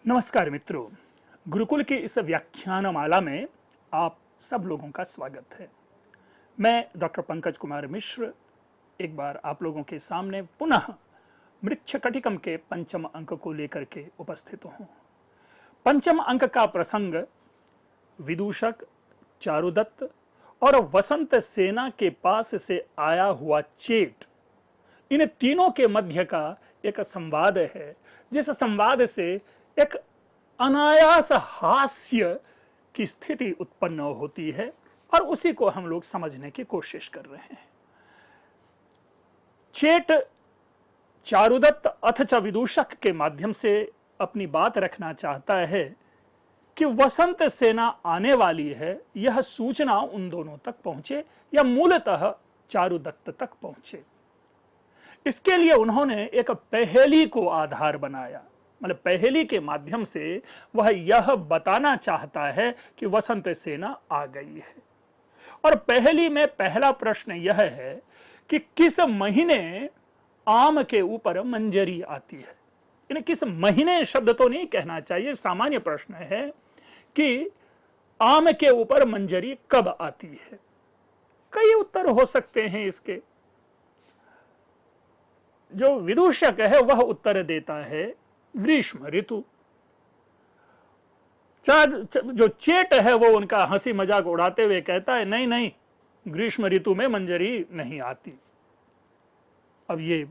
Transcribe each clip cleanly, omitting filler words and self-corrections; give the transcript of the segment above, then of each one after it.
नमस्कार मित्रों, गुरुकुल की इस व्याख्यानमाला में आप सब लोगों का स्वागत है। मैं डॉक्टर पंकज कुमार मिश्र एक बार आप लोगों के सामने पुनः मृच्छकटिकम के पंचम अंक को लेकर के उपस्थित हूं। पंचम अंक का प्रसंग विदूषक, चारुदत्त और वसंत सेना के पास से आया हुआ चेट, इन तीनों के मध्य का एक संवाद है, जिस संवाद से एक अनायास हास्य की स्थिति उत्पन्न होती है और उसी को हम लोग समझने की कोशिश कर रहे हैं। चेट चारुदत्त अथच विदूषक के माध्यम से अपनी बात रखना चाहता है कि वसंत सेना आने वाली है, यह सूचना उन दोनों तक पहुंचे या मूलतः चारुदत्त तक पहुंचे। इसके लिए उन्होंने एक पहेली को आधार बनाया। मतलब पहेली के माध्यम से वह यह बताना चाहता है कि वसंत सेना आ गई है। और पहेली में पहला प्रश्न यह है कि किस महीने आम के ऊपर मंजरी आती है। यानी किस महीने शब्द तो नहीं कहना चाहिए, सामान्य प्रश्न है कि आम के ऊपर मंजरी कब आती है। कई उत्तर हो सकते हैं इसके। जो विदूषक है वह उत्तर देता है ग्रीष्म ऋतु। जो चेट है वो उनका हंसी मजाक उड़ाते हुए कहता है नहीं नहीं, ग्रीष्म ऋतु में मंजरी नहीं आती। अब ये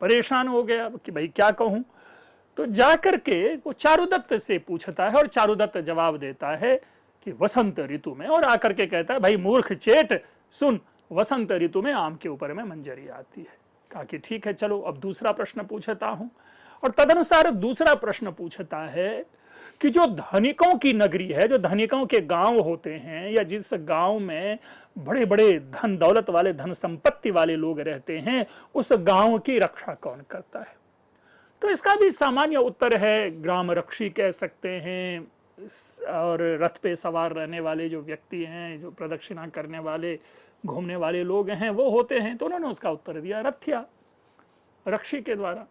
परेशान हो गया कि भाई क्या कहूं। तो जाकर के वो चारुदत्त से पूछता है और चारुदत्त जवाब देता है कि वसंत ऋतु में, और आकर के कहता है भाई मूर्ख चेट सुन, वसंत ऋतु में आम के ऊपर में मंजरी आती है। कहा कि ठीक है, चलो अब दूसरा प्रश्न पूछता हूं। और तदनुसार दूसरा प्रश्न पूछता है कि जो धनिकों की नगरी है, जो धनिकों के गांव होते हैं, या जिस गांव में बड़े बड़े धन दौलत वाले, धन संपत्ति वाले लोग रहते हैं, उस गांव की रक्षा कौन करता है। तो इसका भी सामान्य उत्तर है ग्राम रक्षी कह सकते हैं, और रथ पे सवार रहने वाले जो व्यक्ति हैं, जो प्रदक्षिणा करने वाले, घूमने वाले लोग हैं, वो होते हैं। तो उन्होंने उसका उत्तर दिया रथिया, रक्षी के द्वारा।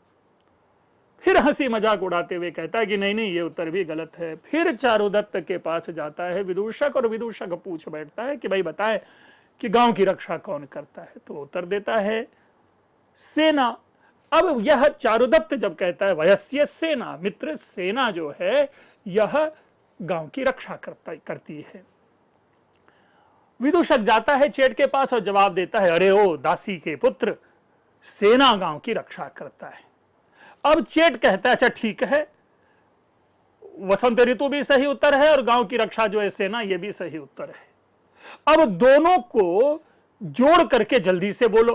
फिर हंसी मजाक उड़ाते हुए कहता है कि नहीं नहीं, ये उत्तर भी गलत है। फिर चारुदत्त के पास जाता है विदूषक, और विदूषक पूछ बैठता है कि भाई बताए कि गांव की रक्षा कौन करता है। तो उत्तर देता है सेना। अब यह चारुदत्त जब कहता है वयस्य सेना, मित्र सेना जो है यह गांव की रक्षा करती है। विदूषक जाता है चेट के पास और जवाब देता है अरे ओ दासी के पुत्र, सेना गांव की रक्षा करता है। अब चेट कहता है अच्छा ठीक है, वसंत ऋतु भी सही उत्तर है और गांव की रक्षा जो है सेना, ये भी सही उत्तर है। अब दोनों को जोड़ करके जल्दी से बोलो,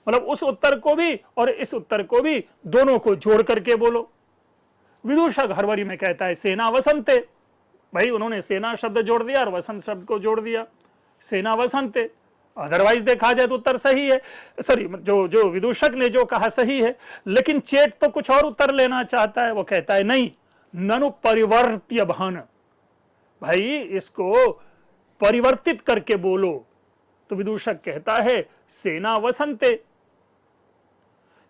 मतलब उस उत्तर को भी और इस उत्तर को भी, दोनों को जोड़ करके बोलो। विदूषक हड़बड़ी में कहता है सेना वसंते। भाई उन्होंने सेना शब्द जोड़ दिया और वसंत शब्द को जोड़ दिया, सेना वसंते। अदरवाइज देखा जाए तो उत्तर सही है, सॉरी जो विदूषक ने जो कहा सही है। लेकिन चेट तो कुछ और उत्तर लेना चाहता है। वो कहता है नहीं, ननु परिवर्त्य भान, भाई इसको परिवर्तित करके बोलो। तो विदूषक कहता है सेना वसंते।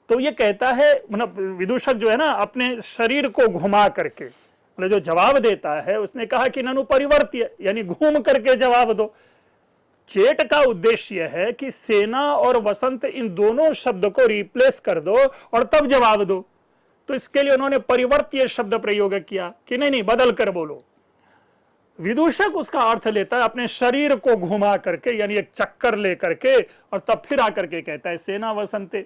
तो ये कहता है, मतलब विदूषक जो है ना, अपने शरीर को घुमा करके, मतलब जो जवाब देता है उसने कहा कि ननु परिवर्त्य, यानी घूम करके जवाब दो। चेट का उद्देश्य है कि सेना और वसंत इन दोनों शब्द को रिप्लेस कर दो और तब जवाब दो। तो इसके लिए उन्होंने परिवर्त्य शब्द प्रयोग किया कि नहीं नहीं, बदल कर बोलो। विदूषक उसका अर्थ लेता है अपने शरीर को घुमा करके, यानी एक चक्कर लेकर के, और तब फिर आकर के कहता है सेना वसंते।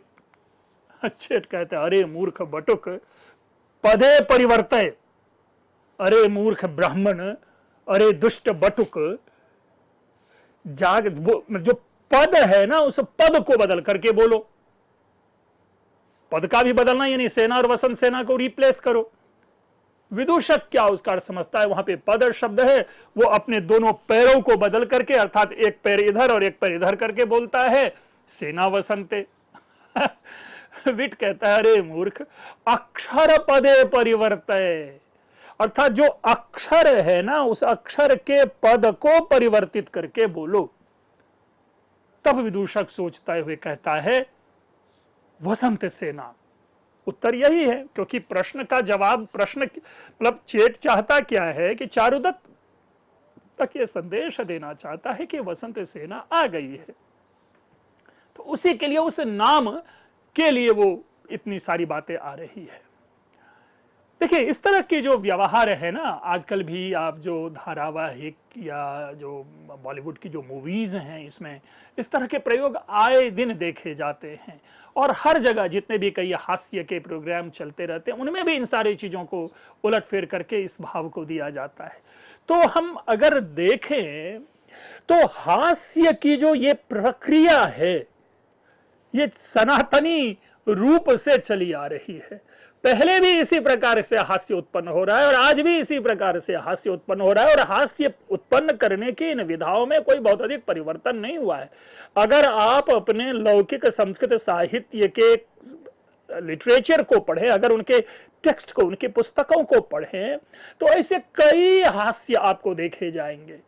चेट कहता है अरे मूर्ख बटुक, पदे परिवर्तय, अरे मूर्ख ब्राह्मण, अरे दुष्ट बटुक, जो पद है ना उस पद को बदल करके बोलो। पद का भी बदलना, यानी सेना और वसंत सेना को रिप्लेस करो। विदूषक क्या उसका अर्थ समझता है, वहां पे पद शब्द है, वो अपने दोनों पैरों को बदल करके, अर्थात एक पैर इधर और एक पैर इधर करके बोलता है सेना वसंते। विट कहता है अरे मूर्ख, अक्षर पदे परिवर्तय, अर्थात जो अक्षर है ना उस अक्षर के पद को परिवर्तित करके बोलो। तब विदूषक सोचता हुए कहता है वसंत सेना। उत्तर यही है, क्योंकि प्रश्न का जवाब, प्रश्न मतलब चेट चाहता क्या है कि चारुदत्त तक ये संदेश देना चाहता है कि वसंत सेना आ गई है। तो उसी के लिए, उस नाम के लिए वो इतनी सारी बातें आ रही है। देखिए, इस तरह के जो व्यवहार है ना, आजकल भी आप जो धारावाहिक या जो बॉलीवुड की जो मूवीज हैं, इसमें इस तरह के प्रयोग आए दिन देखे जाते हैं, और हर जगह जितने भी कई हास्य के प्रोग्राम चलते रहते हैं, उनमें भी इन सारी चीजों को उलटफेर करके इस भाव को दिया जाता है। तो हम अगर देखें तो हास्य की जो ये प्रक्रिया है, ये सनातनी रूप से चली आ रही है। पहले भी इसी प्रकार से हास्य उत्पन्न हो रहा है, और आज भी इसी प्रकार से हास्य उत्पन्न हो रहा है, और हास्य उत्पन्न करने की इन विधाओं में कोई बहुत अधिक परिवर्तन नहीं हुआ है। अगर आप अपने लौकिक संस्कृत साहित्य के लिटरेचर को पढ़ें, अगर उनके टेक्स्ट को, उनकी पुस्तकों को पढ़ें, तो ऐसे कई हास्य आपको देखे जाएंगे।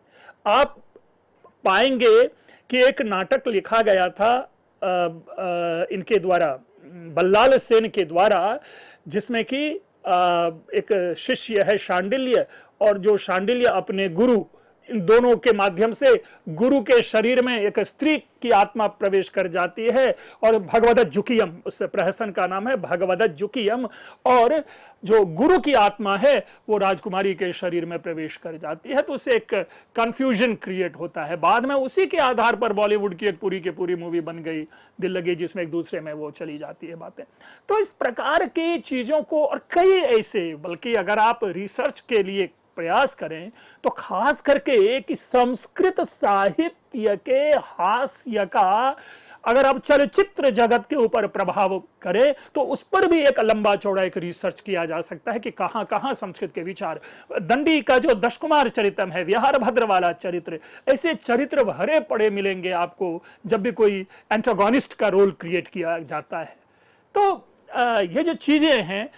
आप पाएंगे कि एक नाटक लिखा गया था इनके द्वारा, बल्लाल सेन के द्वारा, जिसमें कि एक शिष्य है शांडिल्य, और जो शांडिल्य अपने गुरु, इन दोनों के माध्यम से गुरु के शरीर में एक स्त्री की आत्मा प्रवेश कर जाती है, और भगवदज्जुकियम, उस प्रहसन का नाम है भगवदज्जुकियम, और जो गुरु की आत्मा है वो राजकुमारी के शरीर में प्रवेश कर जाती है। तो उससे एक कंफ्यूजन क्रिएट होता है। बाद में उसी के आधार पर बॉलीवुड की एक पूरी की पूरी मूवी बन गई, दिल लगी, जिसमें एक दूसरे में वो चली जाती है बातें। तो इस प्रकार की चीजों को, और कई ऐसे, बल्कि अगर आप रिसर्च के लिए प्रयास करें तो खास करके कि संस्कृत साहित्य के हास्य का अगर आप चलचित्र जगत के ऊपर प्रभाव करें तो उस पर भी एक लंबा चौड़ा एक रिसर्च किया जा सकता है कि कहां कहां संस्कृत के विचार। दंडी का जो दशकुमार चरितम है, विहार भद्र वाला चरित्र, ऐसे चरित्र भरे पड़े मिलेंगे आपको जब भी कोई एंटागोनिस्ट का रोल क्रिएट किया जाता है। तो ये जो चीजें हैं,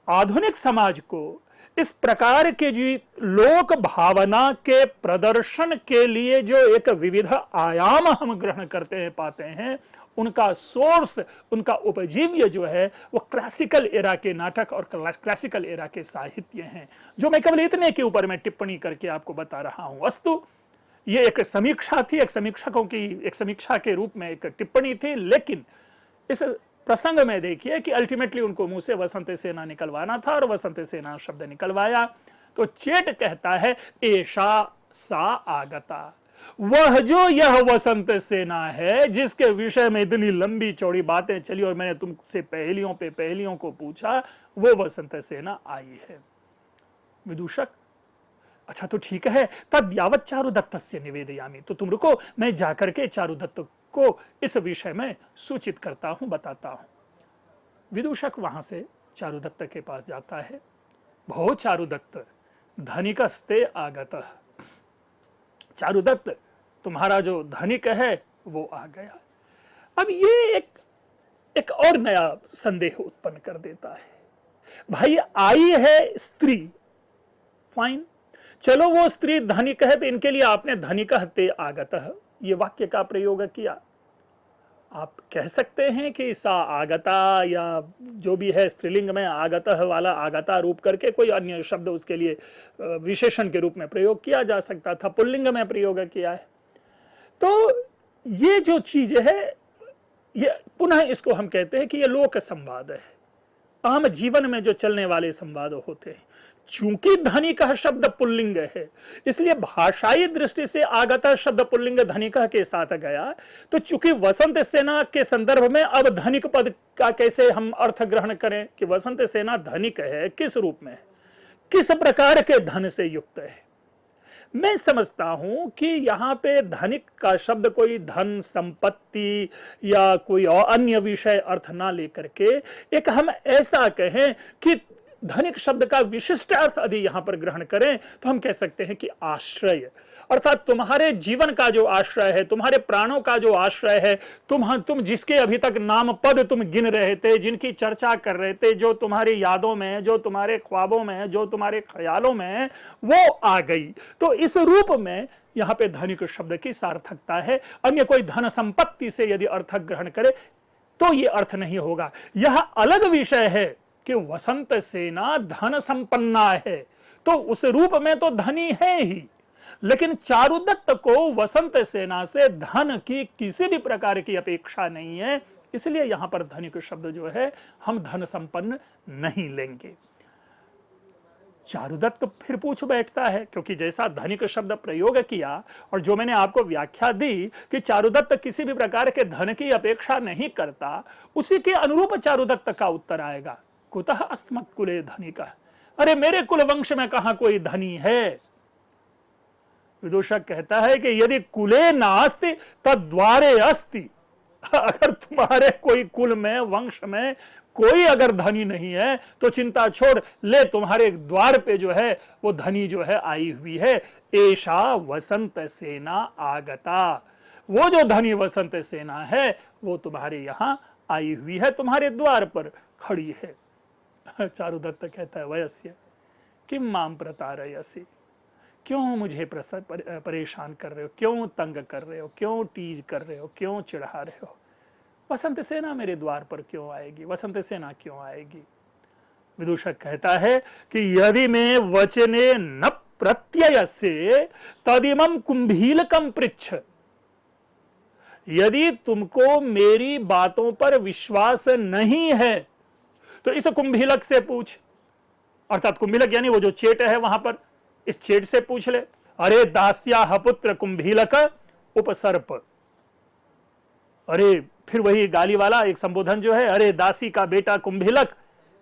आधुनिक समाज को इस प्रकार के जी लोक भावना के प्रदर्शन के लिए जो एक विविध आयाम हम ग्रहण करते हैं, पाते हैं, उनका सोर्स, उनका उपजीव्य जो है वो क्लासिकल एरा के नाटक और क्लासिकल एरा के साहित्य हैं, जो मैं केवल इतने के ऊपर मैं टिप्पणी करके आपको बता रहा हूं। वस्तु ये एक समीक्षा थी, एक समीक्षकों की एक समीक्षा के रूप में एक टिप्पणी थी, लेकिन इस प्रसंग में देखिए कि अल्टीमेटली उनको मुंह से वसंत सेना निकलवाना था, और वसंत सेना शब्द निकलवाया। तो चेट कहता है, एषा सा आगता, वह जो यह वसंत सेना है जिसके विषय में इतनी लंबी चौड़ी बातें चली और मैंने तुमसे पहेलियों पे पहेलियों को पूछा, वो वसंत सेना आई है। विदूषक, अच्छा तो ठीक है, तद यावत चारुदत्तस्य निवेदयामि, तो तुम रुको, मैं जाकर के चारुदत्त को इस विषय में सूचित करता हूं, बताता हूं। विदूषक वहां से चारुदत्त के पास जाता है। भो चारुदत्त, धनिकस्ते आगतः, चारुदत्त तुम्हारा जो धनिक है वो आ गया। अब ये एक और नया संदेह उत्पन्न कर देता है। भाई आई है स्त्री, फाइन, चलो वो स्त्री धनिक है, तो इनके लिए आपने धनिकः ते आगतः ये वाक्य का प्रयोग किया। आप कह सकते हैं कि सा आगता, या जो भी है स्त्रीलिंग में आगतः वाला आगता रूप करके कोई अन्य शब्द उसके लिए विशेषण के रूप में प्रयोग किया जा सकता था, पुल्लिंग में प्रयोग किया है। तो ये जो चीज है, ये पुनः इसको हम कहते हैं कि ये लोक संवाद है, आम जीवन में जो चलने वाले संवाद होते हैं। चूंकि धनिक शब्द पुल्लिंग है, इसलिए भाषाई दृष्टि से आगता शब्द पुल्लिंग धनिक के साथ गया। तो चूंकि वसंत सेना के संदर्भ में अब धनिक पद का कैसे हम अर्थ ग्रहण करें कि वसंत सेना धनिक है, किस रूप में, किस प्रकार के धन से युक्त है। मैं समझता हूं कि यहां पे धनिक का शब्द कोई धन, संपत्ति या कोई और अन्य विषय अर्थ ना लेकर के एक हम ऐसा कहें कि धनिक शब्द का विशिष्ट अर्थ यदि यहां पर ग्रहण करें तो हम कह सकते हैं कि आश्रय, अर्थात तुम्हारे जीवन का जो आश्रय है, तुम्हारे प्राणों का जो आश्रय है, तुम जिसके अभी तक नाम पद तुम गिन रहे थे, जिनकी चर्चा कर रहे थे, जो तुम्हारी यादों में, जो तुम्हारे ख्वाबों में, जो तुम्हारे ख्यालों में, वो आ गई। तो इस रूप में यहां पे धनिक शब्द की सार्थकता है। अन्य कोई धन संपत्ति से यदि अर्थ ग्रहण करे, तो ये अर्थ नहीं होगा। यह अलग विषय है कि वसंत सेना धन संपन्ना है, तो उस रूप में तो धनी है ही, लेकिन चारुदत्त को वसंत सेना से धन की किसी भी प्रकार की अपेक्षा नहीं है, इसलिए यहां पर धनिक शब्द जो है हम धन संपन्न नहीं लेंगे। चारुदत्त फिर पूछ बैठता है, क्योंकि जैसा धनिक शब्द प्रयोग किया और जो मैंने आपको व्याख्या दी कि चारुदत्त किसी भी प्रकार के धन की अपेक्षा नहीं करता, उसी के अनुरूप चारुदत्त का उत्तर आएगा, कुतः अस्मत् कुले धनिक, अरे मेरे कुल वंश में कहां कोई धनी है। विदूषक कहता है कि यदि कुले नास्ति तद्वारे अस्ति, अगर तुम्हारे कोई कुल में वंश में कोई अगर धनी नहीं है तो चिंता छोड़, ले तुम्हारे द्वार पे जो है वो धनी जो है आई हुई है। ऐशा वसंत सेना आगता, वो जो धनी वसंत सेना है वो तुम्हारे यहां आई हुई है, तुम्हारे द्वार पर खड़ी है। चारुदत्त कहता है, वयस्य किम माम प्रतारयसि, क्यों मुझे परेशान कर रहे हो, क्यों तंग कर रहे हो, क्यों टीज कर रहे हो, क्यों चिढ़ा रहे हो। वसंत सेना मेरे द्वार पर क्यों आएगी, वसंत सेना क्यों आएगी। विदूषक कहता है कि यदि में वचने न प्रत्यय से तदिमम कुंभीलकम पृच्छ, यदि तुमको मेरी बातों पर विश्वास नहीं है तो इस कुंभीलक से पूछ, अर्थात कुंभीलक यानी वो जो चेट है वहां पर, इस चेट से पूछ ले। अरे दास्या पुत्र कुंभीलक उपसर्प, अरे फिर वही गाली वाला एक संबोधन जो है, अरे दासी का बेटा कुंभीलक,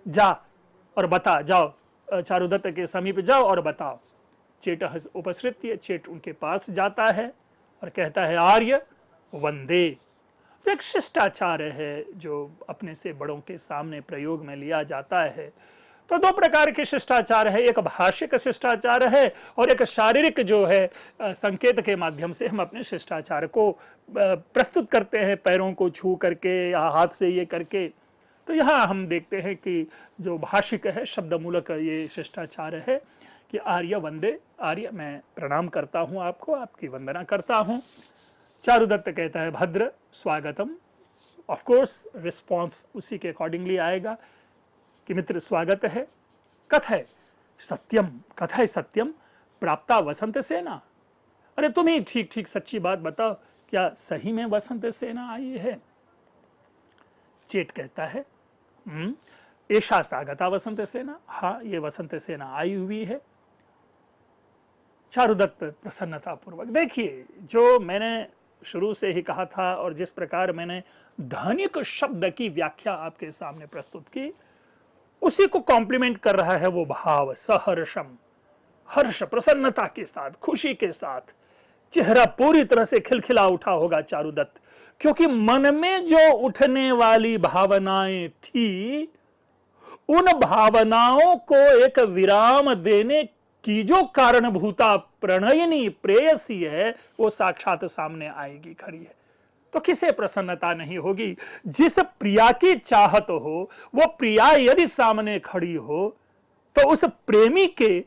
जा और बता, जाओ चारुदत्त के समीप जाओ और बताओ। चेट उपसृत्य, चेट उनके पास जाता है और कहता है, आर्य वंदे। तो एक शिष्टाचार है जो अपने से बड़ों के सामने प्रयोग में लिया जाता है। तो दो प्रकार के शिष्टाचार है, एक भाषिक शिष्टाचार है और एक शारीरिक जो है संकेत के माध्यम से हम अपने शिष्टाचार को प्रस्तुत करते हैं, पैरों को छू करके या हाथ से ये करके। तो यहां हम देखते हैं कि जो भाषिक है, शब्द मूलक ये शिष्टाचार है कि आर्य वंदे, आर्य मैं प्रणाम करता हूं आपको, आपकी वंदना करता हूं। चारुदत्त कहता है, भद्र स्वागतम, ऑफ कोर्स रिस्पॉन्स उसी के अकॉर्डिंगली आएगा कि मित्र स्वागत है। कथय सत्यम, कथय सत्यम प्राप्ता वसंत सेना, अरे तुम ही ठीक ठीक सच्ची बात बताओ, क्या सही में वसंत सेना आई है। चेट कहता है, ऐशा स्वागता वसंत सेना, हाँ ये वसंत सेना आई हुई है। चारुदत्त प्रसन्नता पूर्वक, देखिए जो मैंने शुरू से ही कहा था और जिस प्रकार मैंने धनिक शब्द की व्याख्या आपके सामने प्रस्तुत की, उसी को कॉम्प्लीमेंट कर रहा है वो भाव, सहर्षम, हर्ष प्रसन्नता के साथ, खुशी के साथ चेहरा पूरी तरह से खिलखिला उठा होगा चारुदत्त, क्योंकि मन में जो उठने वाली भावनाएं थी, उन भावनाओं को एक विराम देने की जो कारणभूता प्रणयनी प्रेयसी है वो साक्षात सामने आएगी, खड़ी है। तो किसे प्रसन्नता नहीं होगी। जिस प्रिया की चाहत हो, वो प्रिया यदि सामने खड़ी हो, तो उस प्रेमी के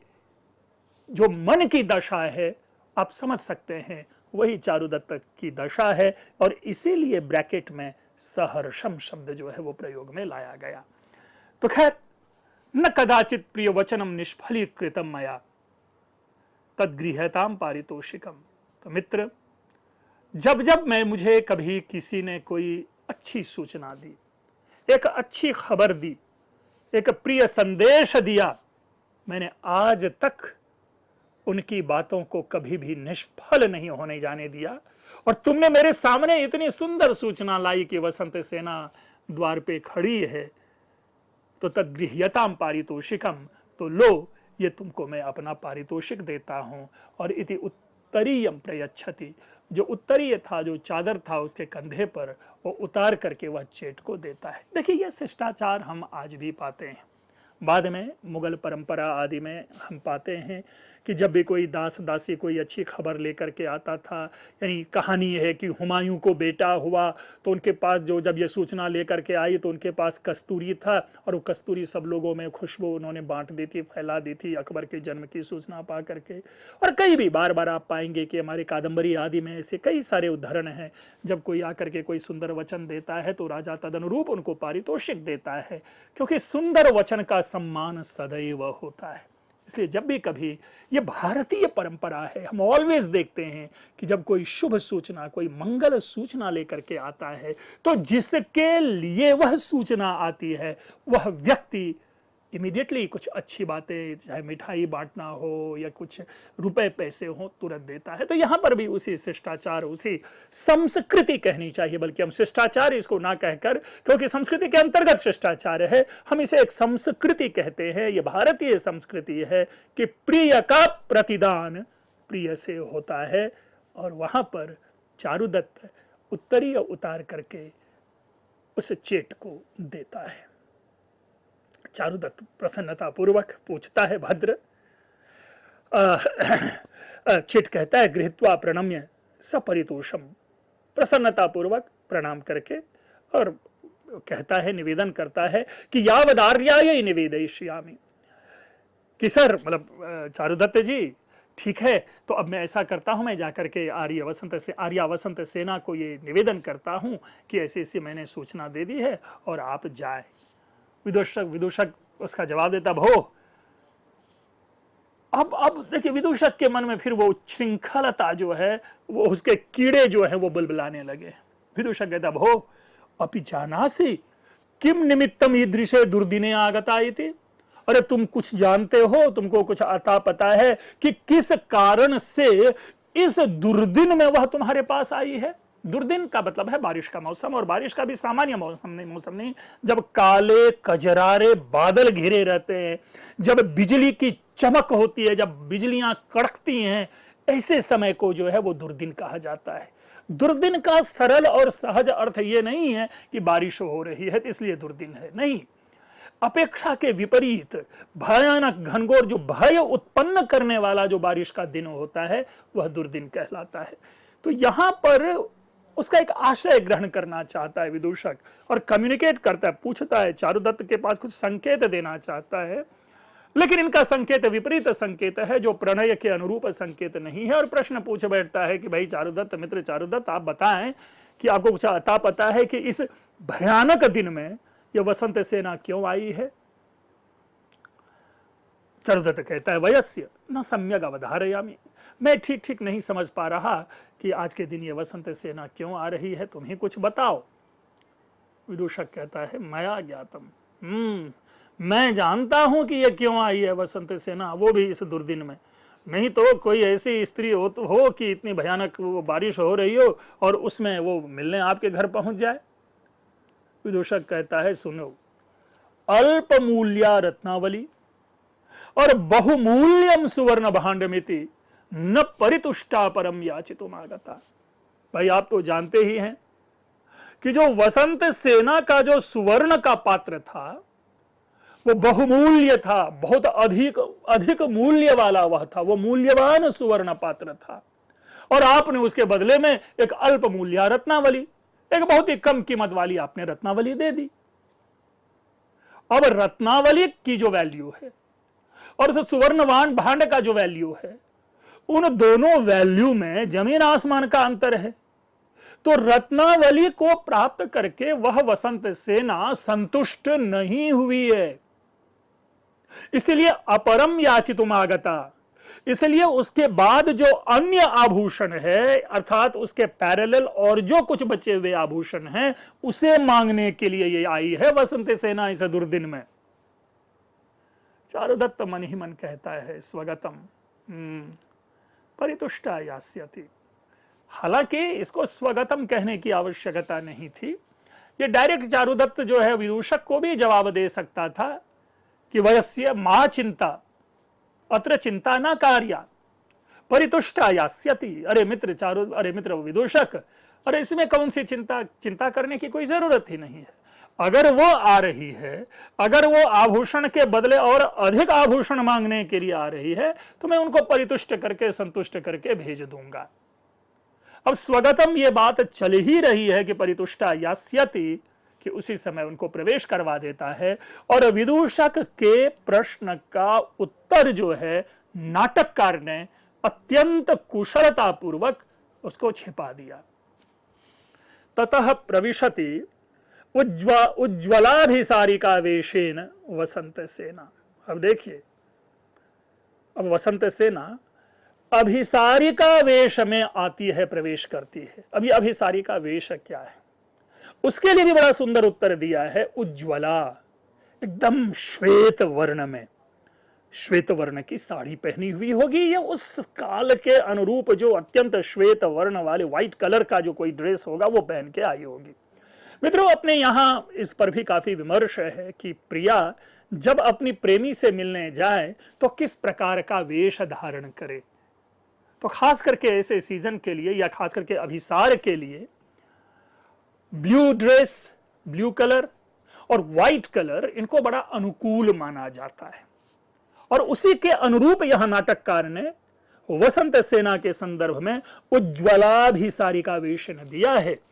जो मन की दशा है आप समझ सकते हैं, वही चारुदत्त की दशा है। और इसीलिए ब्रैकेट में सहर्षम शब्द जो है वो प्रयोग में लाया गया। तो खैर, न कदाचित प्रिय वचनम निष्फलीकृतम मया तद्गृह्यताम पारितोषिकम। तो मित्र, जब जब मुझे कभी किसी ने कोई अच्छी सूचना दी, एक अच्छी खबर दी, एक प्रिय संदेश दिया, मैंने आज तक उनकी बातों को कभी भी निष्फल नहीं होने जाने दिया। और तुमने मेरे सामने इतनी सुंदर सूचना लाई कि वसंत सेना द्वार पे खड़ी है, तो तद्गृह्यताम पारितोषिकम, तो लो ये तुमको मैं अपना पारितोषिक देता हूं। और इति उत्तरीयम प्रयच्छति, जो उत्तरीय था, जो चादर था उसके कंधे पर, वो उतार करके वह चेट को देता है। देखिए यह शिष्टाचार हम आज भी पाते हैं। बाद में मुगल परंपरा आदि में हम पाते हैं कि जब भी कोई दास दासी कोई अच्छी खबर लेकर के आता था, यानी कहानी है कि हुमायूं को बेटा हुआ तो उनके पास जो जब ये सूचना लेकर के आई तो उनके पास कस्तूरी था और वो कस्तूरी सब लोगों में खुशबू उन्होंने बांट दी थी, फैला दी थी अकबर के जन्म की सूचना पा करके। और कई भी बार बार आप पाएंगे कि हमारे कादंबरी आदि में ऐसे कई सारे उदाहरण हैं, जब कोई आकर के कोई सुंदर वचन देता है तो राजा तदनुरूप उनको पारितोषिक देता है, क्योंकि सुंदर वचन का सम्मान सदैव होता है। इसलिए जब भी कभी ये भारतीय परंपरा है, हम ऑलवेज देखते हैं कि जब कोई शुभ सूचना कोई मंगल सूचना लेकर के आता है तो जिसके लिए वह सूचना आती है वह व्यक्ति इमीडिएटली कुछ अच्छी बातें, चाहे मिठाई बांटना हो या कुछ रुपए पैसे हो, तुरंत देता है। तो यहां पर भी उसी शिष्टाचार, उसी संस्कृति कहनी चाहिए, बल्कि हम शिष्टाचार इसको ना कहकर, क्योंकि संस्कृति के अंतर्गत शिष्टाचार है, हम इसे एक संस्कृति कहते हैं। ये भारतीय संस्कृति है कि प्रिय का प्रतिदान प्रिय से होता है। और वहां पर चारुदत्त उत्तरीय उतार करके उस चेट को देता है। चारुदत्त प्रसन्नता पूर्वक पूछता है, भद्र चिट कहता है, गृहीत्वा प्रणम्य सपरितोषम, प्रसन्नता पूर्वक प्रणाम करके और कहता है, निवेदन करता है कि यावदार्याय निवेदयिष्यामि, कि सर मतलब चारुदत्त जी ठीक है, तो अब मैं ऐसा करता हूं, मैं जाकर के आर्या वसंत सेना को ये निवेदन करता हूं कि ऐसी ऐसी मैंने सूचना दे दी है और आप जाए। विदूषक उसका जवाब देता, भो अब देखिए विदूषक के मन में फिर वो श्रृंखलता जो है, वो उसके कीड़े जो है वो बुलबुलाने लगे। विदूषक कहता, भो अपि जानासि किम निमित्तम ईदृशे दुर्दिने आगता इति, अरे तुम कुछ जानते हो, तुमको कुछ आता पता है कि किस कारण से इस दुर्दिन में वह तुम्हारे पास आई है। दुर्दिन का मतलब है बारिश का मौसम, और बारिश का भी सामान्य मौसम नहीं, जब काले कजरारे बादल घिरे रहते हैं, जब बिजली की चमक होती है, जब बिजलियां कड़कती हैं, ऐसे समय को जो है वो दुर्दिन कहा जाता है। दुर्दिन का सरल और सहज अर्थ ये नहीं है कि बारिश हो रही है तो इसलिए दुर्दिन है, नहीं। अपेक्षा के विपरीत भयानक घनघोर जो भय उत्पन्न करने वाला जो बारिश का दिन होता है वह दुर्दिन कहलाता है। तो यहां पर उसका एक आशय ग्रहण करना चाहता है विदूषक और कम्युनिकेट करता है, पूछता है, चारुदत्त के पास कुछ संकेत देना चाहता है, लेकिन इनका संकेत विपरीत संकेत है, जो प्रणय के अनुरूप संकेत नहीं है। और प्रश्न पूछ बैठता है कि भाई चारुदत्त, मित्र चारुदत्त, आप बताएं कि आपको कुछ अता पता है कि इस भयानक दिन में यह वसंत सेना क्यों आई है। चारुदत्त कहता है, वयस्य न सम्यक अवधारयामि, मैं ठीक ठीक नहीं समझ पा रहा कि आज के दिन ये वसंत सेना क्यों आ रही है, तुम ही कुछ बताओ। विदूषक कहता है, मया ज्ञातम, मैं जानता हूं कि ये क्यों आई है वसंत सेना, वो भी इस दुर्दिन में। नहीं तो कोई ऐसी स्त्री हो कि इतनी भयानक वो बारिश हो रही हो और उसमें वो मिलने आपके घर पहुंच जाए। विदूषक कहता है, सुनो, अल्प मूल्या रत्नावली और बहुमूल्यम सुवर्ण भांडमिति न परितुष्टा परम याचितुम आगता। भाई आप तो जानते ही हैं कि जो वसंत सेना का जो सुवर्ण का पात्र था वो बहुमूल्य था, बहुत अधिक मूल्य वाला वह था, वो मूल्यवान सुवर्ण पात्र था, और आपने उसके बदले में एक अल्प मूल्य रत्नावली, एक बहुत ही कम कीमत वाली आपने रत्नावली दे दी। अब रत्नावली की जो वैल्यू है और उस सुवर्णवान भांड का जो वैल्यू है, उन दोनों वैल्यू में जमीन आसमान का अंतर है। तो रत्नावली को प्राप्त करके वह वसंत सेना संतुष्ट नहीं हुई है, इसलिए अपरम याचितुम आगता, इसलिए उसके बाद जो अन्य आभूषण है, अर्थात उसके पैरेलल और जो कुछ बचे हुए आभूषण हैं, उसे मांगने के लिए ये आई है वसंत सेना इस दुर्दिन में। चारुदत्त मन ही मन कहता है, स्वगतम परितुष्टा यास्यति। हालांकि इसको स्वगतम कहने की आवश्यकता नहीं थी, ये डायरेक्ट चारुदत्त जो है विदूषक को भी जवाब दे सकता था कि वयस्य मा चिंता अत्र चिंता न कार्या परितुष्टा यास्यति। अरे मित्र विदूषक, अरे इसमें कौन सी चिंता करने की कोई जरूरत ही नहीं है। अगर वो आ रही है, अगर वो आभूषण के बदले और अधिक आभूषण मांगने के लिए आ रही है, तो मैं उनको परितुष्ट करके, संतुष्ट करके भेज दूंगा। अब स्वगतम ये बात चल ही रही है कि परितुष्टा यास्यति, कि उसी समय उनको प्रवेश करवा देता है। और विदूषक के प्रश्न का उत्तर जो है नाटककार ने अत्यंत कुशलता पूर्वक उसको छिपा दिया। ततः प्रविशति उज्ज्वलाभिसारिका वेशेन वसंत सेना। अब देखिए, अब वसंत सेना अभिसारिका वेश में आती है, प्रवेश करती है। अब ये अभिसारिका वेश क्या है, उसके लिए भी बड़ा सुंदर उत्तर दिया है। उज्ज्वला, एकदम श्वेत वर्ण में, श्वेत वर्ण की साड़ी पहनी हुई होगी। ये उस काल के अनुरूप जो अत्यंत श्वेत वर्ण वाले व्हाइट कलर का जो कोई ड्रेस होगा वो पहन के आई होगी। मित्रों, अपने यहां इस पर भी काफी विमर्श है कि प्रिया जब अपनी प्रेमी से मिलने जाए तो किस प्रकार का वेश धारण करे। तो खास करके ऐसे सीजन के लिए या खास करके अभिसार के लिए ब्लू ड्रेस, ब्लू कलर और व्हाइट कलर इनको बड़ा अनुकूल माना जाता है। और उसी के अनुरूप यह नाटककार ने वसंत सेना के संदर्भ में उज्ज्वलाभिसारिका वेश दिया है।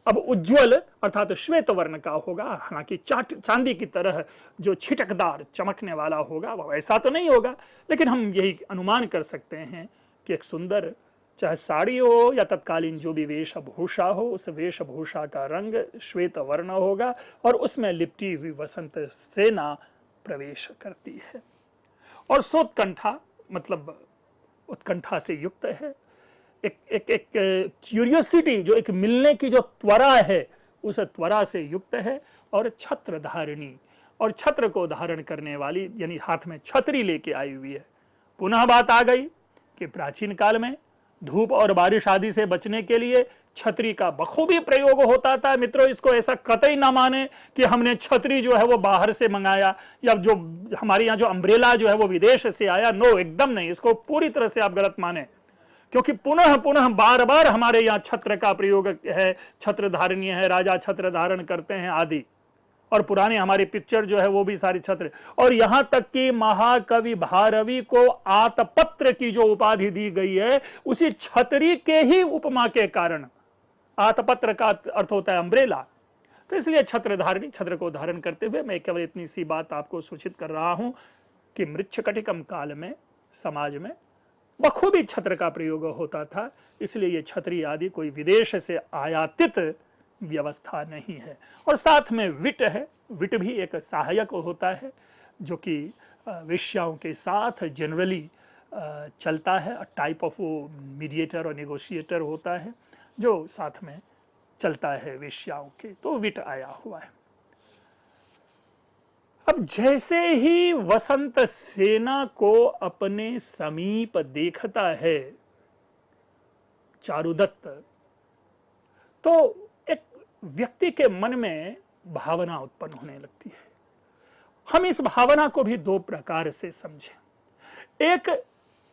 अब उज्ज्वल अर्थात श्वेत वर्ण का होगा, हालांकि चांदी की तरह जो छिटकदार चमकने वाला होगा वह ऐसा तो नहीं होगा, लेकिन हम यही अनुमान कर सकते हैं कि एक सुंदर, चाहे साड़ी हो या तत्कालीन जो भी वेशभूषा हो, उस वेशभूषा का रंग श्वेत वर्ण होगा और उसमें लिपटी हुई वसंत सेना प्रवेश करती है। और सोत्कंठा मतलब उत्कंठा से युक्त है, एक क्यूरियोसिटी, जो एक मिलने की जो त्वरा है, उस त्वरा से युक्त है। और छत्र धारिणी, और छत्र को धारण करने वाली, यानी हाथ में छतरी लेके आई हुई है। पुनः बात आ गई कि प्राचीन काल में धूप और बारिश आदि से बचने के लिए छतरी का बखूबी प्रयोग होता था। मित्रों, इसको ऐसा कतई ना माने कि हमने छतरी जो है वो बाहर से मंगाया या जो हमारे यहाँ जो अम्ब्रेला जो है वो विदेश से आया। नो, एकदम नहीं, इसको पूरी तरह से आप गलत माने, क्योंकि पुनः पुनः बार बार हमारे यहाँ छत्र का प्रयोग है, छत्र धारणीय है, राजा छत्र धारण करते हैं आदि। और पुराने हमारी पिक्चर जो है वो भी सारी छत्र। और यहां तक कि महाकवि भारवी को आतपत्र की जो उपाधि दी गई है, उसी छतरी के ही उपमा के कारण, आतपत्र का अर्थ होता है अम्ब्रेला, तो इसलिए छत्र धारणी, छत्र को धारण करते हुए मैं केवल इतनी सी बात आपको सूचित कर रहा हूं कि मृच्छकटिकम काल में समाज में बखूबी छत्र का प्रयोग होता था। इसलिए ये छतरी आदि कोई विदेश से आयातित व्यवस्था नहीं है। और साथ में विट है, विट भी एक सहायक होता है जो कि वेश्याओं के साथ जनरली चलता है। टाइप ऑफ मीडिएटर और नेगोशिएटर होता है जो साथ में चलता है वेश्याओं के, तो विट आया हुआ है। अब जैसे ही वसंत सेना को अपने समीप देखता है चारुदत्त, तो एक व्यक्ति के मन में भावना उत्पन्न होने लगती है। हम इस भावना को भी दो प्रकार से समझें। एक,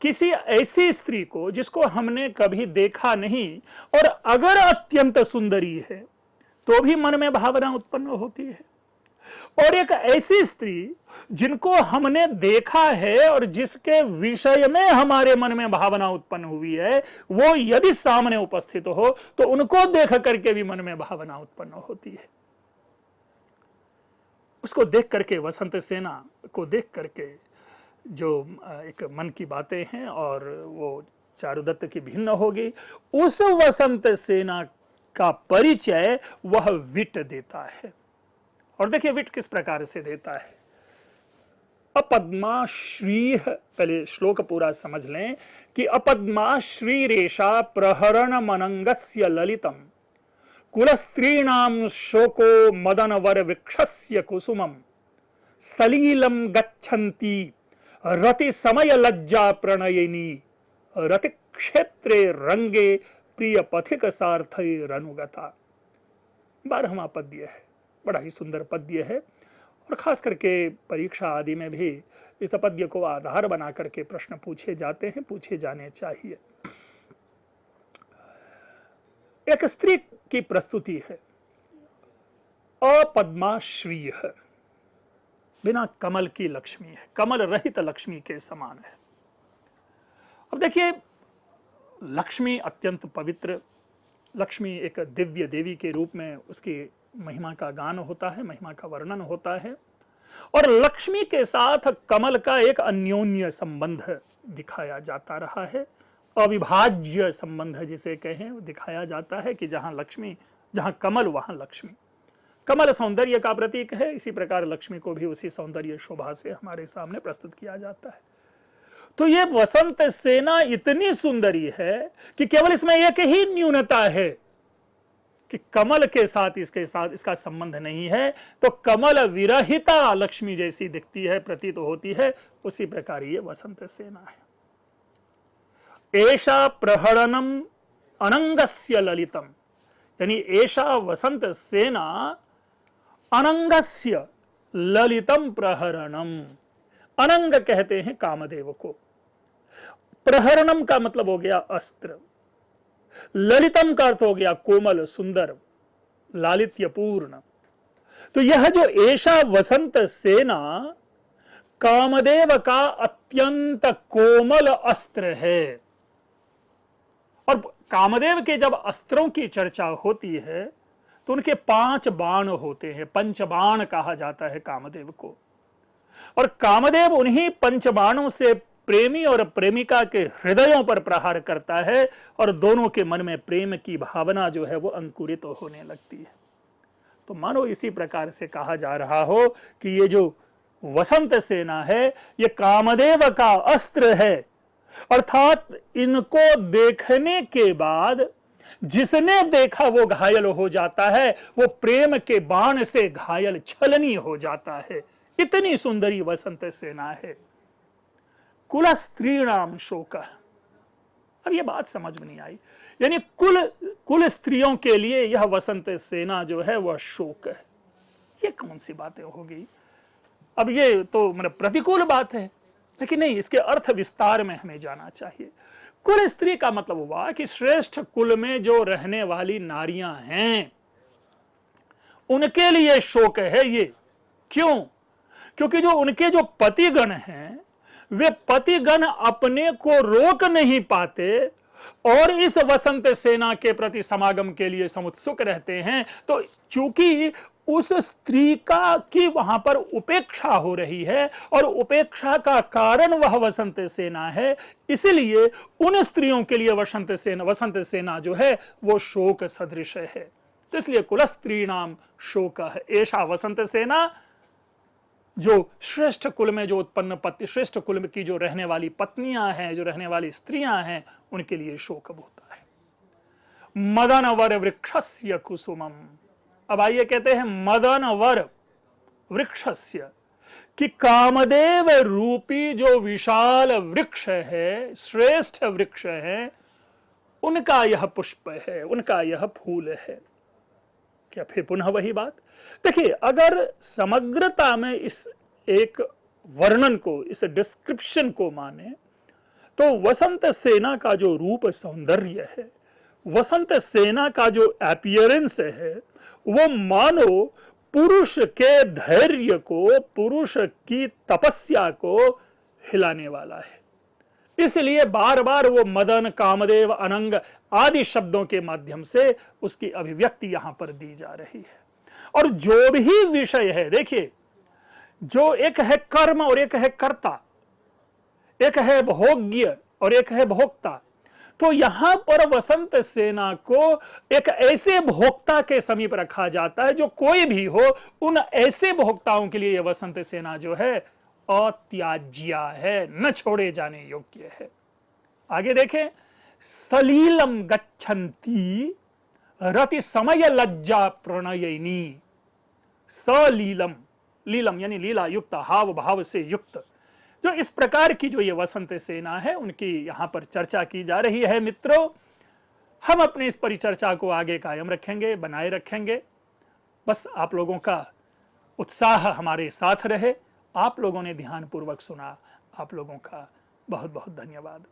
किसी ऐसी स्त्री को जिसको हमने कभी देखा नहीं और अगर अत्यंत सुंदरी है तो भी मन में भावना उत्पन्न होती है। और एक ऐसी स्त्री जिनको हमने देखा है और जिसके विषय में हमारे मन में भावना उत्पन्न हुई है, वो यदि सामने उपस्थित हो तो उनको देख करके भी मन में भावना उत्पन्न होती है। उसको देख करके, वसंत सेना को देख करके जो एक मन की बातें हैं और वो चारुदत्त की भिन्न होगी, उस वसंत सेना का परिचय वह विट देता है। और देखिए विट किस प्रकार से देता है। अपद्माश्री, पहले श्लोक पूरा समझ लें कि अपद्माश्री रेशा प्रहरण मनंगस्य ललितम कुलस्त्रीणाम शोको मदन वर वृक्षस्य कुसुमम सलीलम गच्छन्ति रति समय लज्जा प्रणयिनी रति क्षेत्रे रंगे प्रिय पथिक सार्थै रनुगता। 12वां पद्य है, बड़ा ही सुंदर पद्य है और खास करके परीक्षा आदि में भी इस पद्य को आधार बना करके प्रश्न पूछे जाते हैं, पूछे जाने चाहिए। एक स्त्री की प्रस्तुति है अपद्माश्री है, बिना कमल की लक्ष्मी है, कमल रहित लक्ष्मी के समान है। अब देखिए, लक्ष्मी अत्यंत पवित्र, लक्ष्मी एक दिव्य देवी के रूप में उसकी महिमा का गान होता है, महिमा का वर्णन होता है। और लक्ष्मी के साथ कमल का एक अन्योन्य संबंध दिखाया जाता रहा है, अविभाज्य संबंध जिसे कहें दिखाया जाता है कि जहां लक्ष्मी, जहां कमल वहां लक्ष्मी। कमल सौंदर्य का प्रतीक है, इसी प्रकार लक्ष्मी को भी उसी सौंदर्य शोभा से हमारे सामने प्रस्तुत किया जाता है। तो ये वसंत सेना इतनी सुंदरी है कि केवल इसमें एक ही न्यूनता है कि कमल के साथ इसका संबंध नहीं है, तो कमल विरहिता लक्ष्मी जैसी दिखती है, प्रतीत होती है, उसी प्रकार ये वसंत सेना है। एषा प्रहरणम अनंगस्य ललितम, यानी एषा वसंत सेना अनंगस्य ललितम प्रहरणम। अनंग कहते हैं कामदेव को, प्रहरणम का मतलब हो गया अस्त्र, ललितम का अर्थ हो गया कोमल, सुंदर, लालित्यपूर्ण। तो यह जो ऐसा वसंत सेना कामदेव का अत्यंत कोमल अस्त्र है। और कामदेव के जब अस्त्रों की चर्चा होती है तो उनके 5 बाण होते हैं, पंचबाण कहा जाता है कामदेव को। और कामदेव उन्हीं पंचबाणों से प्रेमी और प्रेमिका के हृदयों पर प्रहार करता है और दोनों के मन में प्रेम की भावना जो है वो अंकुरित होने लगती है। तो मानो इसी प्रकार से कहा जा रहा हो कि ये जो वसंत सेना है ये कामदेव का अस्त्र है, अर्थात इनको देखने के बाद जिसने देखा वो घायल हो जाता है, वो प्रेम के बाण से घायल छलनी हो जाता है। इतनी सुंदरी वसंत सेना है। कुल स्त्रीणाम शोक। अब ये बात समझ में नहीं आई, यानी कुल स्त्रियों के लिए यह वसंत सेना जो है वह शोक है। ये कौन सी बातें होगी? अब ये तो मतलब प्रतिकूल बात है, लेकिन नहीं, इसके अर्थ विस्तार में हमें जाना चाहिए। कुल स्त्री का मतलब हुआ कि श्रेष्ठ कुल में जो रहने वाली नारियां हैं उनके लिए शोक है ये। क्यों? क्योंकि जो उनके जो पतिगण हैं वे पतिगण अपने को रोक नहीं पाते और इस वसंत सेना के प्रति समागम के लिए समुत्सुक रहते हैं। तो चूंकि उस स्त्री का की वहां पर उपेक्षा हो रही है और उपेक्षा का कारण वह वसंत सेना है, इसलिए उन स्त्रियों के लिए वसंत सेना जो है वो शोक सदृश है। तो इसलिए कुल स्त्री नाम शोक है। ऐसा वसंत सेना जो श्रेष्ठ कुल में जो उत्पन्न पति, श्रेष्ठ कुल की जो रहने वाली पत्नियां हैं, जो रहने वाली स्त्रियां हैं, उनके लिए शोक होता है। मदन वर वृक्षस्य कुसुमम। अब आइए कहते हैं मदन वर वृक्षस्य, कि कामदेव रूपी जो विशाल वृक्ष है, श्रेष्ठ वृक्ष है, उनका यह पुष्प है, उनका यह फूल है। क्या फिर पुनः वही बात? देखिए, अगर समग्रता में इस एक वर्णन को, इस डिस्क्रिप्शन को माने तो वसंत सेना का जो रूप सौंदर्य है, वसंत सेना का जो अपीयरेंस है, वो मानो पुरुष के धैर्य को, पुरुष की तपस्या को हिलाने वाला है। इसलिए बार बार वो मदन, कामदेव, अनंग आदि शब्दों के माध्यम से उसकी अभिव्यक्ति यहां पर दी जा रही है। और जो भी विषय है, देखिए, जो एक है कर्म और एक है कर्ता, एक है भोग्य और एक है भोक्ता, तो यहां पर वसंत सेना को एक ऐसे भोक्ता के समीप रखा जाता है जो कोई भी हो, उन ऐसे भोक्ताओं के लिए यह वसंत सेना जो है अत्याज्य है, न छोड़े जाने योग्य है। आगे देखें, सलीलम गच्छन्ति रति समय लज्जा प्रणयिनी। सलीलम, लीलम यानी लीला युक्त, हाव भाव से युक्त, जो इस प्रकार की जो ये वसंत सेना है उनकी यहां पर चर्चा की जा रही है। मित्रों, हम अपनी इस परिचर्चा को आगे कायम रखेंगे, बनाए रखेंगे। बस आप लोगों का उत्साह हमारे साथ रहे। आप लोगों ने ध्यानपूर्वक सुना, आप लोगों का बहुत बहुत धन्यवाद।